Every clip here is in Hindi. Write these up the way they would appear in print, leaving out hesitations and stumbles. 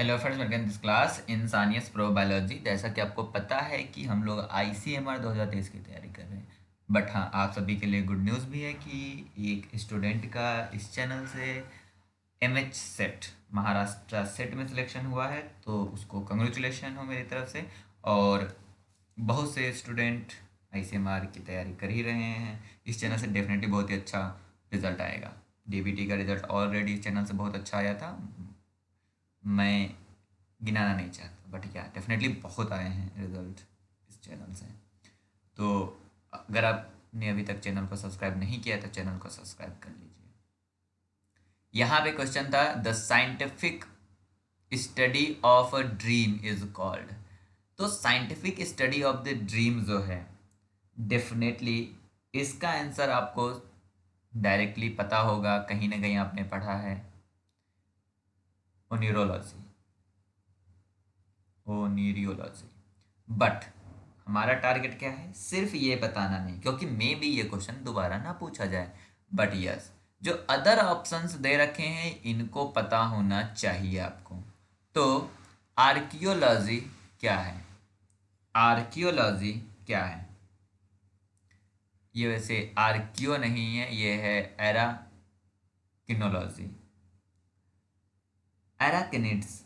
Hello friends, welcome this class in science probiology. जैसा कि आपको पता है कि हम लोग ICMR 2023 की तैयारी कर रहे हैं। बट हाँ, आप सभी के लिए गुड न्यूज़ भी है कि एक स्टूडेंट का इस चैनल से MH सेट महाराष्ट्र सेट में सिलेक्शन हुआ है, तो उसको कंग्रेचुलेशन हो मेरी तरफ से। और बहुत से स्टूडेंट ICMR की तैयारी कर ही रहे हैं। इस चैनल से डेफिनेटली बहुत ही अच्छा रिजल्ट आएगा। DBT का रिजल्ट ऑलरेडी इस चैनल से बहुत अच्छा आया था। मैं गिनाना नहीं चाहता, बट क्या डेफिनेटली बहुत आए हैं रिजल्ट इस चैनल से। तो अगर आपने अभी तक चैनल को सब्सक्राइब नहीं किया तो चैनल को सब्सक्राइब कर लीजिए। यहाँ पे क्वेश्चन था, the scientific study of a dream is called. तो scientific study of the dream जो है, डेफिनेटली इसका आंसर आपको डायरेक्टली पता होगा, कहीं ना कहीं आपने पढ़ा है, न्यूरोलॉजी, न्यूरियोलॉजी। बट हमारा टारगेट क्या है, सिर्फ ये बताना नहीं, क्योंकि मे भी ये क्वेश्चन दोबारा ना पूछा जाए। बट यस, जो अदर ऑप्शंस दे रखे हैं इनको पता होना चाहिए आपको। तो आर्कियोलॉजी क्या है? आर्कियोलॉजी क्या है? ये वैसे आर्कियो नहीं है, ये है एराकिनोलॉजी। एराकिनिड्स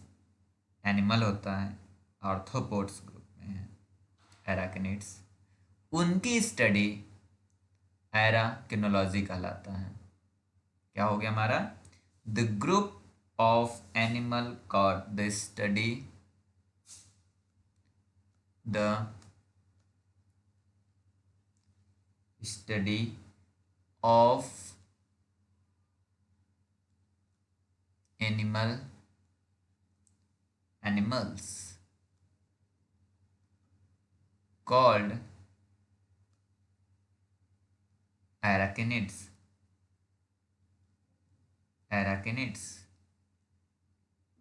एनिमल होता है, आर्थ्रोपोड्स ग्रुप में है एराकिनिड्स। उनकी स्टडी एराकिनोलॉजी कहलाता है। क्या हो गया हमारा? The group of animal called the the study of animals called arachnids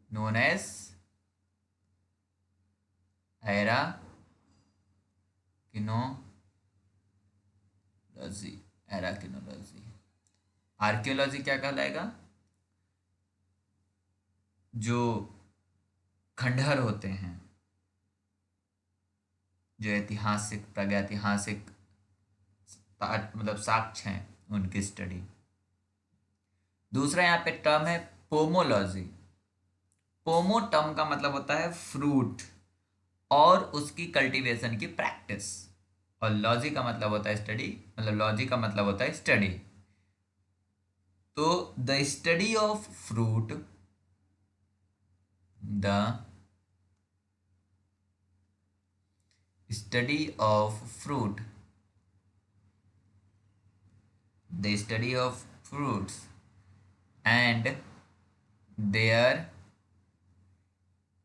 known as arachnology. Archaeology क्या कहलाएगा? जो खंडहर होते हैं, जो ऐतिहासिक प्रागैतिहासिक मतलब साक्ष्य हैं, उनकी स्टडी। दूसरा यहाँ पे टर्म है पोमोलॉजी। पोमो टर्म का मतलब होता है फ्रूट और उसकी कल्टीवेशन की प्रैक्टिस, और लॉजी का मतलब होता है स्टडी, मतलब लॉजी का मतलब होता है स्टडी। तो the study of fruit, the study of fruit, the study of fruits and their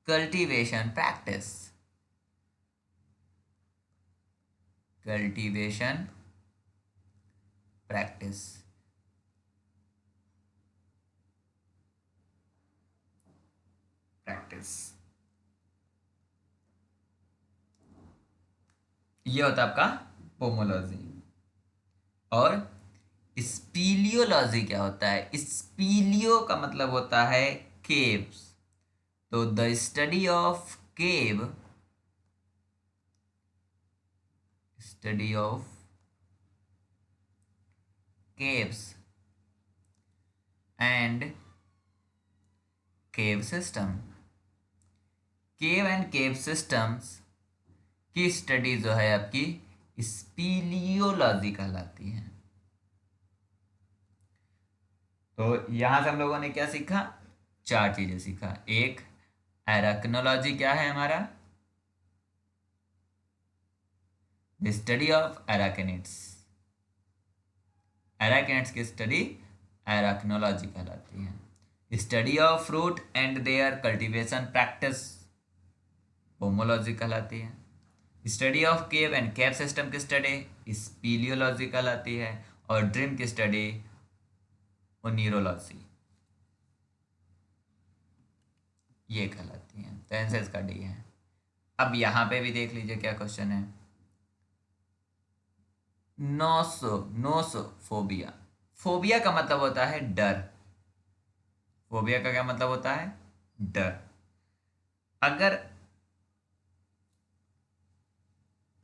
cultivation practice, cultivation practice। Practice ये होता है आपका पोमोलॉजी। और स्पीलियोलॉजी क्या होता है? स्पीलियो का मतलब होता है केव्स। तो the study of cave, study of caves and cave system, cave and cave systems की स्टडी जो है आपकी स्पीलियोलॉजी कहलाती है। तो यहां से हम लोगों ने क्या सीखा? चार चीजें सीखा। एक, एराकिनोलॉजी क्या है हमारा? The study of arachnids. Arachnids की स्टडी एराकिनोलॉजी कहलाती है। Study of fruit and their cultivation practice pomology कहलाती है। Study of cave and cave system की स्टडी स्पीलियोलॉजी कहलाती है। और ड्रीम की स्टडी न्यूरोलॉजी, ये कहलाती है। तो आंसर इसका डी है। अब यहां पे भी देख लीजिए क्या क्वेश्चन है। नोसोफोबिया। फोबिया का मतलब होता है डर। फोबिया का क्या मतलब होता है? डर। अगर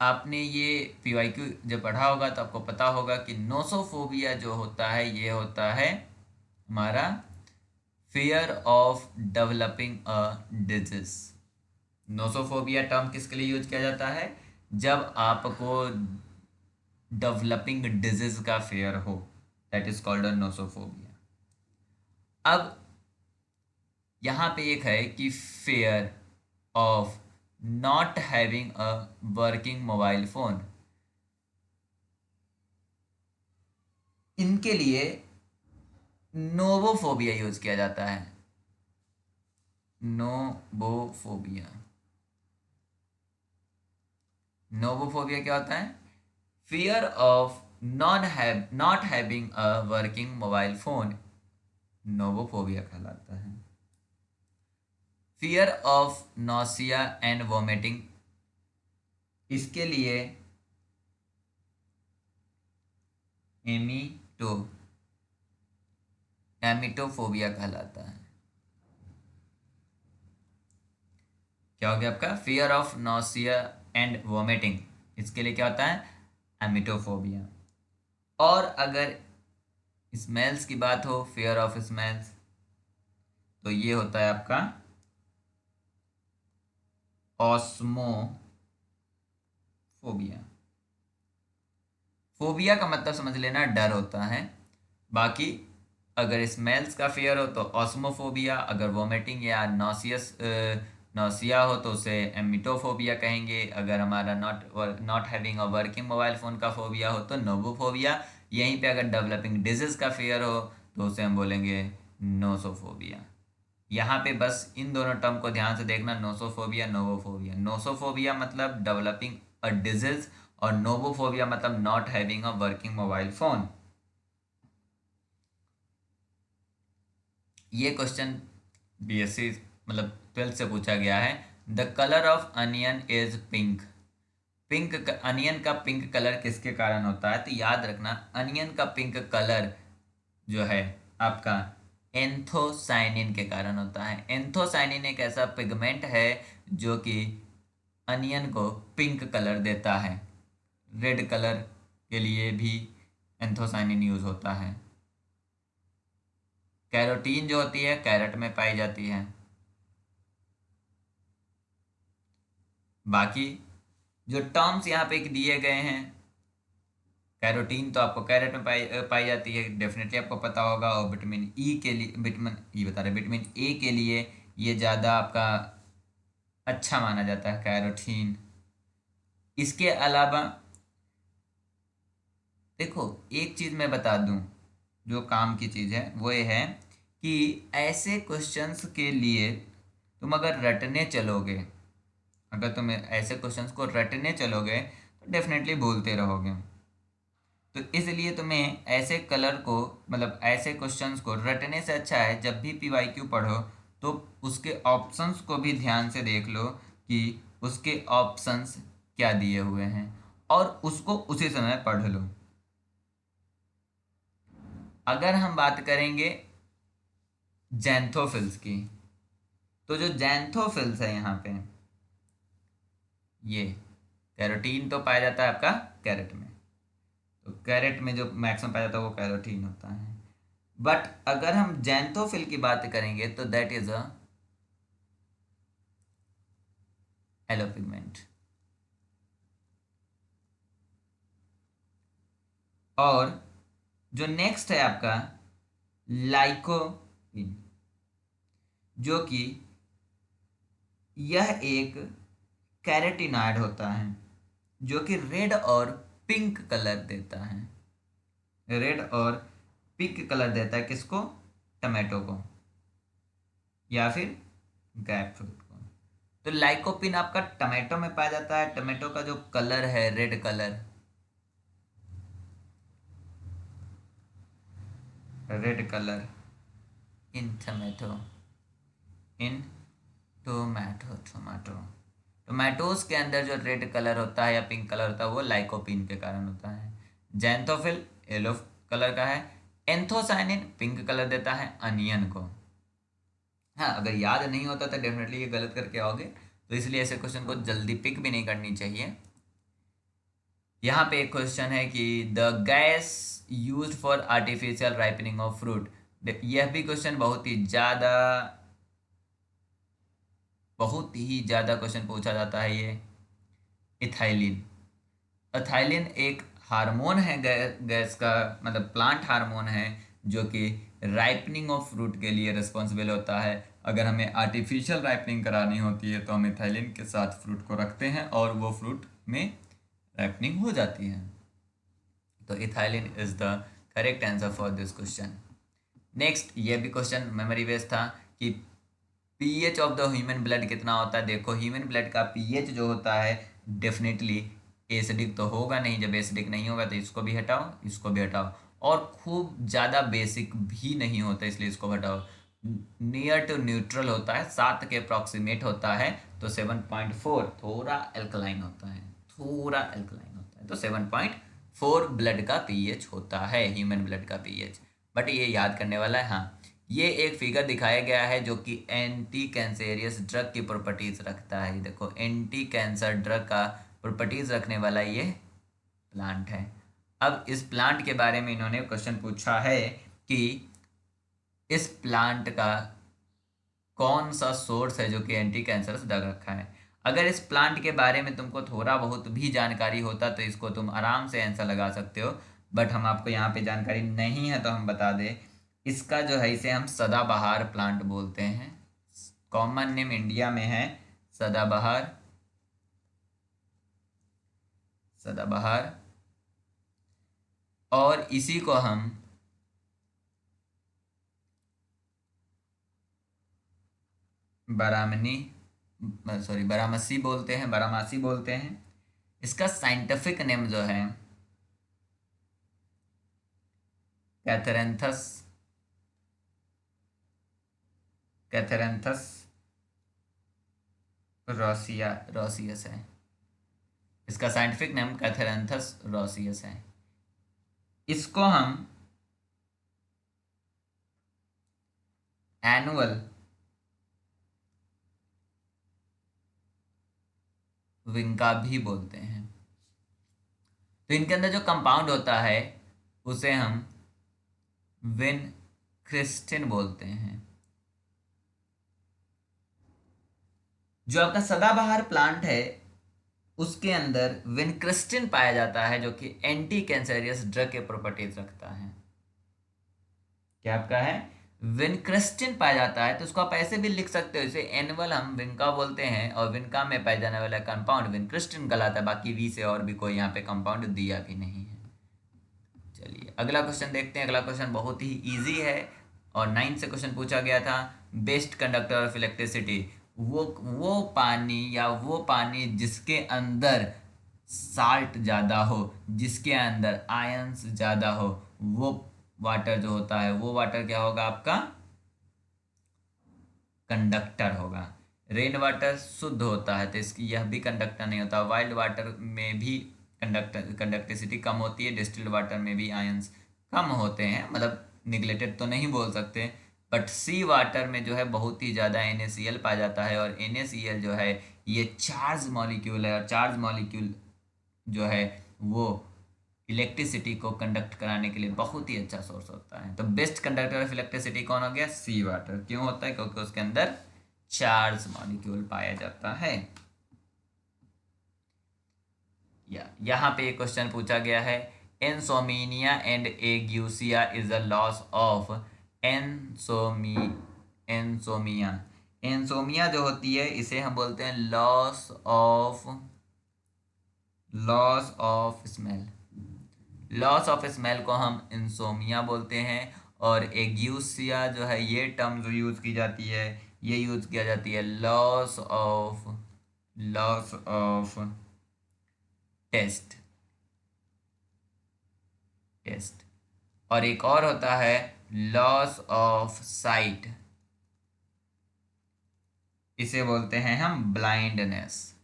आपने ये पीवाईक्यू जब पढ़ा होगा तो आपको पता होगा कि नोसोफोबिया जो होता है ये होता है हमारा fear of developing a disease. Nosophobia term किसके लिए यूज किया जाता है? जब आपको डेवलपिंग डिजीज का फेयर हो, that is called a nosophobia. अब यहाँ पे एक है कि fair of not having a working mobile phone, इनके लिए नोवोफोबिया यूज किया जाता है। नोवोफोबिया, नोवोफोबिया क्या होता है? Fear of not having a working mobile phone nomophobia कहलाता है। Fear of nausea and vomiting, इसके लिए एमिटो एमिटोफोबिया कहलाता है। क्या हो गया आपका? Fear of nausea and vomiting, इसके लिए क्या होता है? एमिटोफोबिया। और अगर स्मेल्स की बात हो, फियर ऑफ स्मेल्स, तो ये होता है आपका ऑस्मोफोबिया। फोबिया का मतलब समझ लेना डर होता है। बाकी अगर स्मेल्स का फियर हो तो ऑस्मोफोबिया, अगर वोमिटिंग या नॉसिया हो तो उसे एमिटोफोबिया कहेंगे। अगर हमारा not having a working mobile phone का फोबिया हो तो नोवोफोबिया। यहीं पे अगर डेवलपिंग डिजीज का फियर हो तो उसे हम बोलेंगे नोसोफोबिया। यहाँ पे बस इन दोनों टर्म को ध्यान से देखना, नोसोफोबिया नोवोफोबिया। नोसोफोबिया मतलब डेवलपिंग अ डिजीज और नोवोफोबिया मतलब not having a working mobile phone. ये क्वेश्चन बीएससी मतलब 12th से पूछा गया है। The colour of onion is pink. Pink onion का पिंक कलर किसके कारण होता है? तो याद रखना, अनियन का पिंक कलर जो है आपका एंथोसाइनिन के कारण होता है। एंथोसाइनिन एक ऐसा पिगमेंट है जो कि अनियन को पिंक कलर देता है। रेड कलर के लिए भी एंथोसाइनिन यूज होता है। कैरोटीन जो होती है कैरेट में पाई जाती है। बाकी जो टर्म्स यहाँ पे दिए गए हैं, कैरोटीन तो आपको कैरेट में पाई जाती है, डेफिनेटली आपको पता होगा। और विटामिन ई के लिए, विटामिन ई बता रहे, विटामिन ए के लिए ये ज़्यादा आपका अच्छा माना जाता है कैरोटीन। इसके अलावा देखो एक चीज़ मैं बता दूं, जो काम की चीज़ है वो ये है कि ऐसे क्वेश्चंस के लिए तुम अगर रटने चलोगे, अगर तुम ऐसे क्वेश्चंस को रटने चलोगे तो डेफिनेटली भूलते रहोगे। तो इसलिए तुम्हें ऐसे कलर को, मतलब ऐसे क्वेश्चंस को रटने से अच्छा है जब भी पीवाईक्यू पढ़ो तो उसके ऑप्शंस को भी ध्यान से देख लो कि उसके ऑप्शंस क्या दिए हुए हैं और उसको उसी समय पढ़ लो। अगर हम बात करेंगे जैंथोफिल्स की, तो जो जैंथोफिल्स है यहाँ पे, ये कैरोटीन तो पाया जाता है आपका कैरेट में, तो कैरेट में जो मैक्सिमम पाया जाता है वो कैरोटीन होता है। बट अगर हम जैंथोफिल की बात करेंगे तो that is a yellow pigment. और जो नेक्स्ट है आपका लाइकोपिन, जो कि यह एक कैरेटिनॉइड होता है जो कि रेड और पिंक कलर देता है। रेड और पिंक कलर देता है किसको? टमाटो को या फिर ग्रेप फ्रूट को। तो लाइकोपिन आपका टमाटो में पाया जाता है। टमाटो का जो कलर है रेड कलर, रेड कलर इन टमाटो, इन टोमेटो, टोमेटोज के अंदर जो रेड कलर होता है या पिंक कलर होता है वो लाइकोपिन के कारण होता है। जैंथोफिल येलो कलर का है। एंथोसाइनिन पिंक कलर देता है अनियन को। हाँ, अगर याद नहीं होता तो डेफिनेटली ये गलत करके आओगे, तो इसलिए ऐसे क्वेश्चन को जल्दी पिक भी नहीं करनी चाहिए। यहाँ पे एक क्वेश्चन है कि the gas used for artificial ripening of fruit. यह भी क्वेश्चन बहुत ही ज़्यादा क्वेश्चन पूछा जाता है ये। इथाइलिन। इथाइलिन एक हार्मोन है, गैस का मतलब प्लांट हार्मोन है, जो कि राइपनिंग ऑफ फ्रूट के लिए रिस्पॉन्सिबल होता है। अगर हमें आर्टिफिशियल राइपनिंग करानी होती है तो हम इथाइलिन के साथ फ्रूट को रखते हैं और वो फ्रूट में राइपनिंग हो जाती है। तो ethylene is the correct answer for this question. Next, ये भी क्वेश्चन मेमोरी बेस्ड था कि pH of the human blood कितना होता है। देखो, ह्यूमन ब्लड का पीएच जो होता है डेफिनेटली एसिडिक तो होगा नहीं। जब एसिडिक नहीं होगा तो इसको भी हटाओ, इसको भी हटाओ, और खूब ज़्यादा बेसिक भी नहीं होता, इसलिए इसको हटाओ। नियर टू न्यूट्रल होता है, 7 के अप्रॉक्सीमेट होता है, तो 7.4 थोड़ा एल्कलाइन होता है, थोड़ा एल्कलाइन होता है, तो 7.4 ब्लड का पीएच होता है, ह्यूमन ब्लड का पीएच। बट ये याद करने वाला है। हाँ, ये एक फिगर दिखाया गया है जो कि एंटी कैंसेरियस ड्रग की प्रॉपर्टीज रखता है। देखो, एंटी कैंसर ड्रग का प्रॉपर्टीज रखने वाला ये प्लांट है। अब इस प्लांट के बारे में इन्होंने क्वेश्चन पूछा है कि इस प्लांट का कौन सा सोर्स है जो कि एंटी कैंसरस ड्रग रखा है। अगर इस प्लांट के बारे में तुमको थोड़ा बहुत भी जानकारी होता तो इसको तुम आराम से आंसर लगा सकते हो, बट हम आपको यहाँ पे जानकारी नहीं है तो हम बता दें। इसका जो है, इसे हम सदाबहार प्लांट बोलते हैं। कॉमन नेम इंडिया में है सदाबहार, सदाबहार। और इसी को हम बारामनी बारामसी बोलते हैं, बारामासी बोलते हैं। इसका साइंटिफिक नेम जो है कैथेरेंथस, कैथेरेंथस रोसियस है। इसका साइंटिफिक नेम कैथेरेंथस रोसियस है। इसको हम एनुअल विंका भी बोलते हैं। तो इनके अंदर जो कंपाउंड होता है उसे हम विन क्रिस्टिन बोलते हैं। जो आपका सदाबहार प्लांट है उसके अंदर विनक्रिस्टिन पाया जाता है, जो कि एंटी कैंसरियस ड्रग के प्रॉपर्टीज रखता है। क्या आपका है, विनक्रिस्टिन पाया जाता है, तो उसको आप ऐसे भी लिख सकते हो, इसे एनुअल हम विनका बोलते हैं, और विनका में पाया जाने वाला कंपाउंड विनक्रिस्टिन कहलाता है। बाकी वी से और भी कोई यहाँ पे कंपाउंड दिया भी नहीं है। चलिए अगला क्वेश्चन देखते हैं। अगला क्वेश्चन बहुत ही इजी है और 9 से क्वेश्चन पूछा गया था। बेस्ट कंडक्टर ऑफ इलेक्ट्रिसिटी, वो पानी जिसके अंदर साल्ट ज़्यादा हो, जिसके अंदर आयंस ज़्यादा हो, वो वाटर जो होता है, वो वाटर क्या होगा आपका, कंडक्टर होगा। रेन वाटर शुद्ध होता है तो इसकी यह भी कंडक्टर नहीं होता। वाइल्ड वाटर में भी कंडक्टिविटी कम होती है। डिस्टिल्ड वाटर में भी आयंस कम होते हैं, मतलब निगलेक्टेड तो नहीं बोल सकते। बट सी वाटर में जो है बहुत ही ज़्यादा NaCl पाया जाता है, और NaCl जो है ये चार्ज मॉलिक्यूल है, और चार्ज मॉलिक्यूल जो है वो इलेक्ट्रिसिटी को कंडक्ट कराने के लिए बहुत ही अच्छा सोर्स होता है। तो बेस्ट कंडक्टर ऑफ इलेक्ट्रिसिटी कौन हो गया, सी वाटर। क्यों होता है, क्योंकि उसके अंदर चार्ज मॉलिक्यूल पाया जाता है। यहाँ पे एक क्वेश्चन पूछा गया है, anosmia and ageusia is the loss of anosmia anosmia. Anosmia जो होती है इसे हम बोलते हैं loss of smell. Loss of smell को हम इंसोमिया बोलते हैं। और एग्यूसिया जो है ये टर्म जो यूज़ की जाती है, ये यूज़ किया जाती है लॉस ऑफ टेस्ट टेस्ट। और एक और होता है लॉस ऑफ साइट, इसे बोलते हैं हम ब्लाइंडनेस।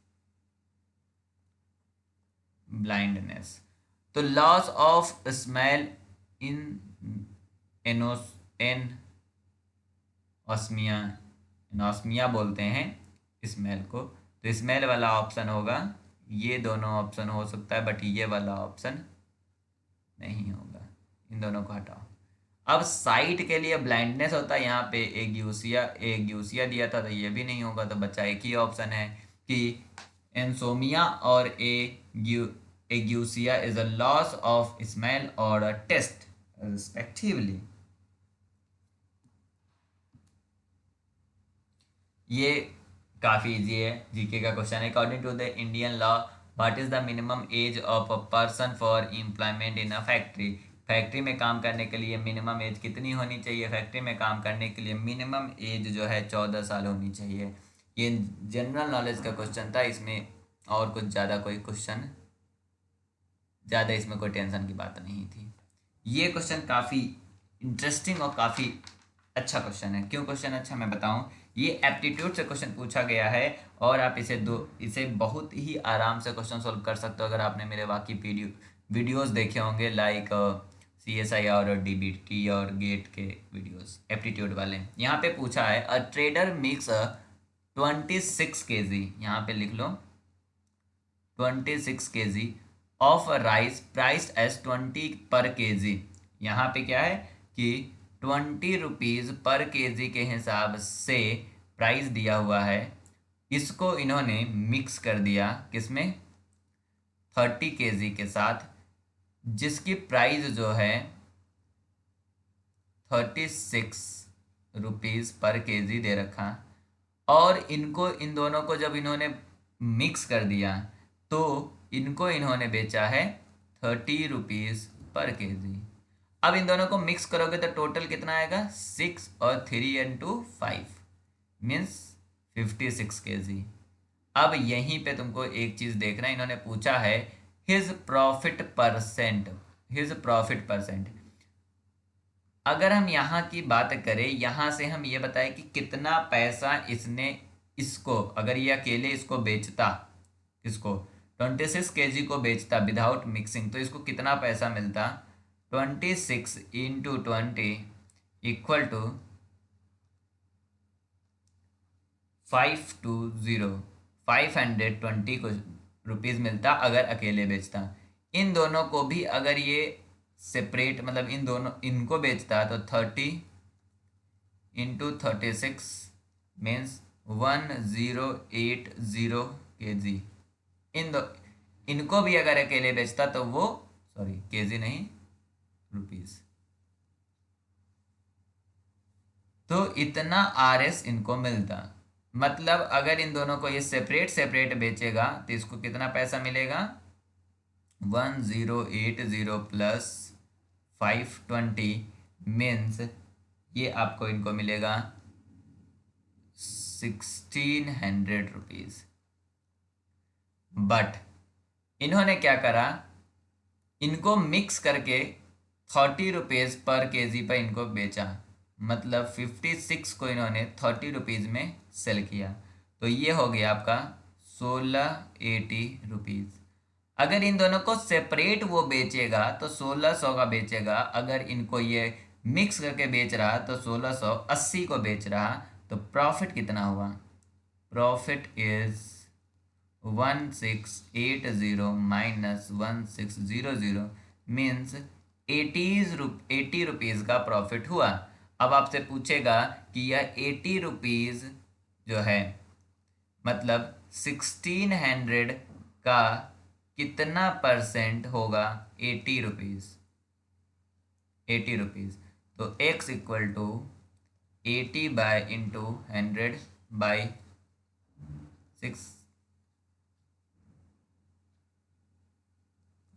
तो लॉस ऑफ स्मेल इन एनोस एन ऑस्मिया एनोस्मिया बोलते हैं स्मेल को। तो स्मेल वाला ऑप्शन होगा, ये दोनों ऑप्शन हो सकता है, बट ये वाला ऑप्शन नहीं होगा। इन दोनों को हटाओ। अब साइट के लिए ब्लाइंडनेस होता है, यहाँ पे एक यूसिया दिया था, तो ये भी नहीं होगा। तो बचा एक ही ऑप्शन है कि एंसोमिया और एग्यूसिया is a loss of smell और अ टेस्ट रिस्पेक्टिवली। ये काफ़ी इजी है, जीके का क्वेश्चन है। According to the Indian law what is the minimum age of a person for employment in a factory. Factory में काम करने के लिए मिनिमम एज कितनी होनी चाहिए? फैक्ट्री में काम करने के लिए मिनिमम एज जो है 14 साल होनी चाहिए। ये जनरल नॉलेज का क्वेश्चन था, इसमें और कुछ ज़्यादा कोई क्वेश्चन, ज़्यादा इसमें कोई टेंशन की बात नहीं थी। ये क्वेश्चन काफ़ी इंटरेस्टिंग और काफ़ी अच्छा क्वेश्चन है। क्यों क्वेश्चन अच्छा, मैं बताऊं। ये एप्टीट्यूड से क्वेश्चन पूछा गया है, और आप इसे बहुत ही आराम से क्वेश्चन सोल्व कर सकते हो अगर आपने मेरे बाकी वीडियोस देखे होंगे, लाइक CSI और DBT और गेट के वीडियोस एप्टीट्यूड वाले। यहाँ पे पूछा है अ ट्रेडर मेक्स 26 kg, यहाँ पे लिख लो 26 kg of rice priced as 20 पर kg। यहाँ पे क्या है कि 20 रुपीज़ पर केजी के हिसाब से प्राइस दिया हुआ है। इसको इन्होंने मिक्स कर दिया किसमें? 30 kg के साथ, जिसकी प्राइस जो है 36 रुपीज़ पर केजी दे रखा। और इन दोनों को जब इन्होंने मिक्स कर दिया तो इनको इन्होंने बेचा है 30 रुपीज़ पर केजी। अब इन दोनों को मिक्स करोगे तो टोटल कितना आएगा? 6 और 3 × 5 मीन्स 56 kg। अब यहीं पे तुमको एक चीज देखना, इन्होंने पूछा है his profit percent. His profit percent, अगर हम यहाँ की बात करें, यहाँ से हम ये बताएं कि कितना पैसा इसने, इसको अगर ये अकेले इसको बेचता, इसको 26 kg को बेचता विदाउट मिक्सिंग, तो इसको कितना पैसा मिलता? 26 × 20 इक्वल टू 520 को रुपीज़ मिलता अगर अकेले बेचता। इन दोनों को भी अगर ये सेपरेट, मतलब इन दोनों इनको बेचता तो 30 × 36 मीन्स 1080 kg। इनको भी अगर अकेले बेचता तो वो, सॉरी केजी नहीं, रुपीज़, तो इतना RS इनको मिलता। मतलब अगर इन दोनों को ये सेपरेट सेपरेट बेचेगा तो इसको कितना पैसा मिलेगा? 1080 प्लस 520 मीन्स ये आपको इनको मिलेगा 1600 रुपीज़। बट इन्होंने क्या करा, इनको मिक्स करके 30 रुपीज़ पर केजी पर इनको बेचा, मतलब 56 को इन्होंने 30 रुपीज़ में सेल किया। तो ये हो गया आपका 1680 रुपीज़। अगर इन दोनों को सेपरेट वो बेचेगा तो 1600 का बेचेगा। अगर इनको ये मिक्स करके बेच रहा तो 1680 को बेच रहा। तो प्रॉफिट कितना हुआ? Profit is 1680 minus 1600 means 80 rupees का प्रॉफिट हुआ। अब आपसे पूछेगा कि यह 80 रुपीज़ जो है, मतलब 1600 का कितना परसेंट होगा? 80 रुपीज़। तो x equal to 80 by into 100 by 6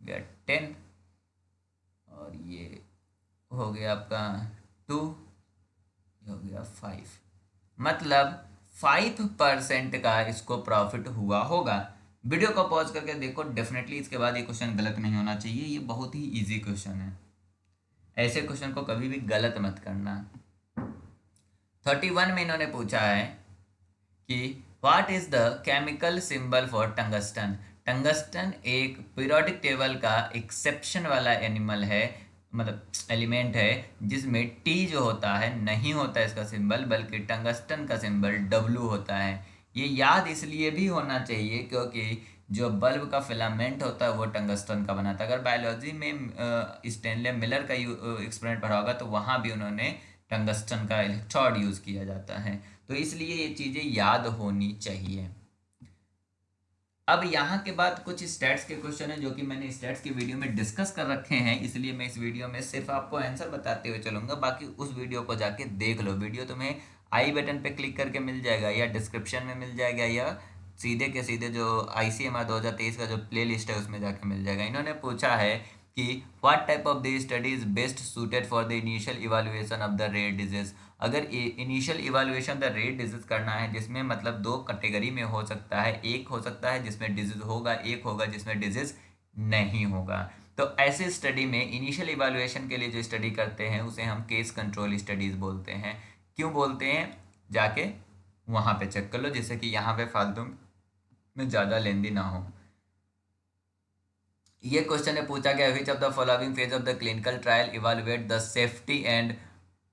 गया 10, और ये हो गया आपका 2, ये हो गया 5, मतलब 5% का इसको प्रॉफिट हुआ होगा। वीडियो को पॉज करके देखो, डेफिनेटली इसके बाद ये क्वेश्चन गलत नहीं होना चाहिए। ये बहुत ही इजी क्वेश्चन है, ऐसे क्वेश्चन को कभी भी गलत मत करना। 31 में इन्होंने पूछा है कि what is the chemical symbol for tungsten. Tungsten एक पीरियोडिक टेबल का एक्सेप्शन वाला एनिमल है, मतलब एलिमेंट है जिसमें टी जो होता है नहीं होता है इसका सिंबल, बल्कि टंगस्टन का सिंबल डब्लू होता है। ये याद इसलिए भी होना चाहिए क्योंकि जो बल्ब का फिलामेंट होता है वो टंगस्टन का बना था। अगर बायोलॉजी में स्टेनले मिलर का एक्सपेरिमेंट पढ़ा होगा तो वहाँ भी उन्होंने टंगस्टन का इलेक्ट्रोड यूज़ किया जाता है। तो इसलिए ये चीज़ें याद होनी चाहिए। अब यहाँ के बाद कुछ स्टैट्स के क्वेश्चन है जो कि मैंने स्टैट्स की वीडियो में डिस्कस कर रखे हैं, इसलिए मैं इस वीडियो में सिर्फ आपको आंसर बताते हुए चलूंगा। बाकी उस वीडियो को जाके देख लो। वीडियो तुम्हें आई बटन पे क्लिक करके मिल जाएगा या डिस्क्रिप्शन में मिल जाएगा या सीधे के सीधे जो ICMR 2023 का जो प्ले लिस्ट है उसमें जाके मिल जाएगा। इन्होंने पूछा है कि what type of the study is best suited for the initial evaluation of the rare disease. अगर initial evaluation the rare disease करना है जिसमें मतलब दो कैटेगरी में हो सकता है, एक हो सकता है जिसमें डिजीज होगा, एक होगा जिसमें डिजीज नहीं होगा। तो ऐसे स्टडी में इनिशियल इवेलुएशन के लिए जो स्टडी करते हैं उसे हम केस कंट्रोल स्टडीज बोलते हैं। क्यों बोलते हैं जाके वहाँ पे चेक कर लो, जिससे कि यहाँ पे फालतू में ज़्यादा लेंदी ना हो। ये क्वेश्चन है पूछा गया which of the following phase of the clinical trial evaluate the safety and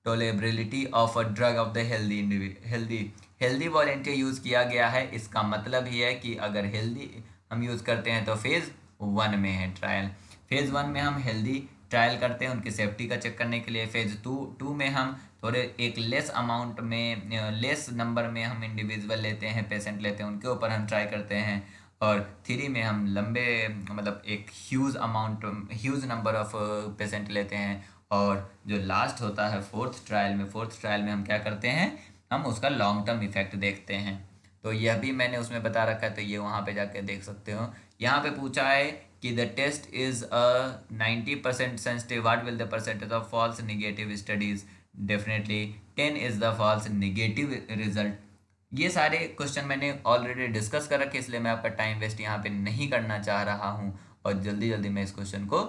tolerability of a drug of the healthy volunteer use किया गया है। इसका मतलब ही है कि अगर हेल्दी हम यूज़ करते हैं तो फेज़ 1 में है ट्रायल। फेज़ 1 में हम हेल्दी ट्रायल करते हैं उनकी सेफ्टी का चेक करने के लिए। फेज़ टू में हम थोड़े एक लेस अमाउंट में लेस नंबर में हम इंडिविजुअल लेते हैं, पेशेंट लेते हैं, उनके ऊपर हम ट्राई करते हैं। और 3 में हम लंबे मतलब एक ह्यूज नंबर ऑफ पेशेंट लेते हैं। और जो लास्ट होता है फोर्थ ट्रायल में हम क्या करते हैं, हम उसका लॉन्ग टर्म इफेक्ट देखते हैं। तो यह भी मैंने उसमें बता रखा है, तो ये वहाँ पे जाके देख सकते हो। यहाँ पे पूछा है कि the test is 90% sensitive, what will the percentage of false negative studies. Definitely 10 is the false negative result. ये सारे क्वेश्चन मैंने ऑलरेडी डिस्कस कर रखे, इसलिए मैं आपका टाइम वेस्ट यहाँ पे नहीं करना चाह रहा हूँ और जल्दी जल्दी मैं इस क्वेश्चन को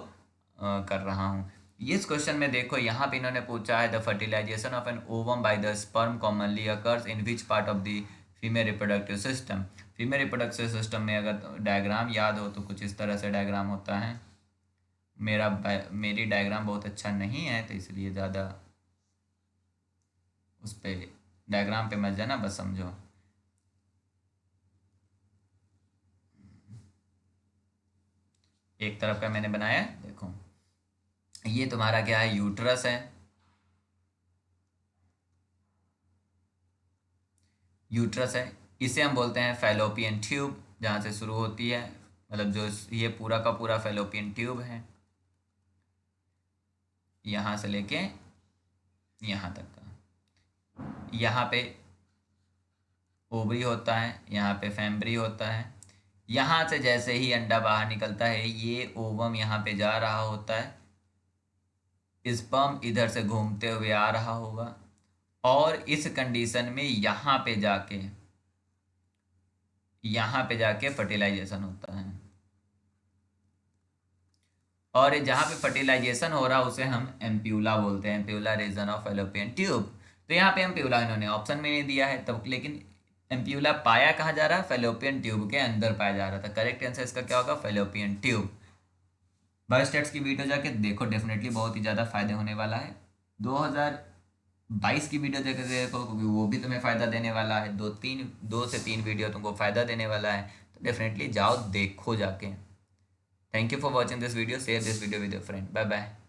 कर रहा हूँ। इस क्वेश्चन में देखो यहाँ पे इन्होंने पूछा है the fertilisation of an ovum by the sperm commonly occurs in which part of the female reproductive system. Female reproductive system में अगर डायग्राम याद हो तो कुछ इस तरह से डायग्राम होता है। मेरी डायग्राम बहुत अच्छा नहीं है तो इसलिए ज़्यादा उस पर डायग्राम पे मत जाना, बस समझो। एक तरफ का मैंने बनाया, देखो ये तुम्हारा क्या है, यूट्रस है। यूट्रस है, इसे हम बोलते हैं फैलोपियन ट्यूब, जहाँ से शुरू होती है, मतलब जो ये पूरा का पूरा फैलोपियन ट्यूब है, यहाँ से लेके यहाँ तक का। यहाँ पे ओवरी होता है, यहाँ पे फैम्ब्री होता है। यहाँ से जैसे ही अंडा बाहर निकलता है ये ओवम यहाँ पे जा रहा होता है, स्पर्म इधर से घूमते हुए आ रहा होगा और इस कंडीशन में यहाँ पे जाके फर्टिलाइजेशन होता है। और जहाँ पे फर्टिलाइजेशन हो रहा है उसे हम एम्प्यूला बोलते हैं, ampulla region of fallopian tube. तो यहाँ पे एम्प्यूला इन्होंने ऑप्शन में नहीं दिया है तब, लेकिन एम्प्यूला पाया कहाँ जा रहा है, फैलोपियन ट्यूब के अंदर पाया जा रहा था। करेक्ट आंसर इसका क्या होगा, फैलोपियन ट्यूब। बायोस्टैट्स की वीडियो जाके देखो, डेफिनेटली बहुत ही ज़्यादा फायदे होने वाला है। 2022 की वीडियो देखो क्योंकि वो भी तुम्हें फ़ायदा देने वाला है। 2 से 3 वीडियो तुमको फ़ायदा देने वाला है, तो डेफिनेटली जाओ देखो जाके। Thank you for watching this video, share this video with your friend. Bye bye.